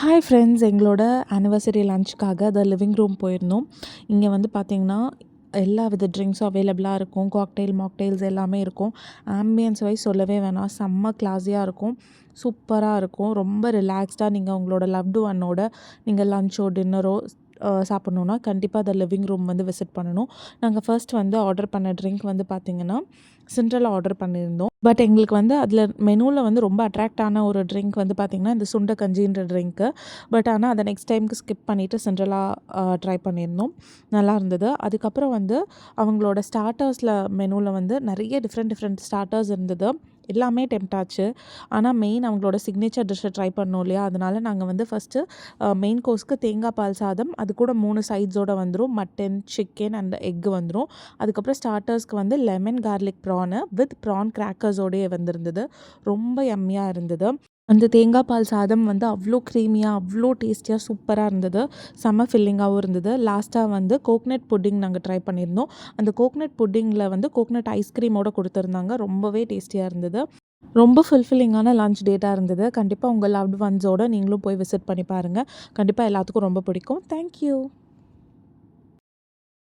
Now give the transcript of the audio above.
Hi friends, எங்களோட anniversary லஞ்சுக்காக the living room போயிருந்தோம். இங்கே வந்து பார்த்திங்கன்னா எல்லா வித ட்ரிங்க்ஸும் அவைலபிளாக இருக்கும். காக்டெயில், மாக்டெயில்ஸ் எல்லாமே இருக்கும். ஆம்பியன்ஸ் வைஸ் சொல்லவே வேணாம், செம்ம கிளாஸியாக இருக்கும். சூப்பராக இருக்கும். ரொம்ப ரிலாக்ஸ்டாக நீங்கள் உங்களோட லவ்டு ஒன்னோட நீங்கள் லஞ்சோ டின்னரோ சாப்பிட்ணுன்னா கண்டிப்பாக த லிவிங் ரூம் வந்து விசிட் பண்ணணும். நாங்கள் ஃபர்ஸ்ட் வந்து ஆர்டர் பண்ண ட்ரிங்க் வந்து பார்த்திங்கன்னா சிண்ட்ரெல்லா ஆர்டர் பண்ணியிருந்தோம். பட் எங்களுக்கு வந்து அதில் மெனுவில் வந்து ரொம்ப அட்ராக்ட் ஆன ஒரு ட்ரிங்க் வந்து பார்த்திங்கன்னா இந்த சுண்ட கஞ்சின்ற ட்ரிங்க்கு. பட் ஆனால் அதை நெக்ஸ்ட் டைமுக்கு ஸ்கிப் பண்ணிவிட்டு சிண்ட்ரெல்லா ட்ரை பண்ணியிருந்தோம். நல்லா இருந்தது. அதுக்கப்புறம் வந்து அவங்களோட ஸ்டார்ட்டர்ஸில் மெனுவில் வந்து நிறைய டிஃப்ரெண்ட் ஸ்டார்ட்டர்ஸ் இருந்தது. எல்லாமே டெம்ப்ட் ஆச்சு. ஆனால் மெயின் அவங்களோட சிக்னேச்சர் டிஷ்ஷை ட்ரை பண்ணோம் இல்லையா, அதனால நாங்கள் வந்து ஃபஸ்ட்டு மெயின் கோர்ஸ்க்கு தேங்காய் பால் சாதம், அது கூட 3 சைட்ஸோடு வந்துடும். மட்டன், சிக்கன் அண்ட் எக்கு வந்துடும். அதுக்கப்புறம் ஸ்டார்ட்டர்ஸ்க்கு வந்து lemon garlic prawn with prawn கிராக்கர்ஸோடையே வந்திருந்தது. ரொம்ப யம்மியாக இருந்தது. அந்த தேங்காய் பால் சாதம் வந்து அவ்வளோ க்ரீமியாக, அவ்வளோ டேஸ்டியாக, சூப்பராக இருந்தது. செம்ம ஃபில்லிங்காகவும் இருந்தது. லாஸ்ட்டாக வந்து கோக்னட் புட்டிங் நாங்கள் ட்ரை பண்ணியிருந்தோம். அந்த கோக்னட் புட்டிங்கில் வந்து கோக்னட் ஐஸ்கிரீமோடு கொடுத்துருந்தாங்க. ரொம்பவே டேஸ்டியாக இருந்தது. ரொம்ப ஃபுல்ஃபில்லிங்கான லஞ்ச் டேட்டாக இருந்தது. கண்டிப்பாக உங்கள் லவ்ட் ஒன்ஸோடு நீங்களும் போய் விசிட் பண்ணி பாருங்கள். கண்டிப்பாக எல்லாத்துக்கும் ரொம்ப பிடிக்கும். தேங்க்யூ.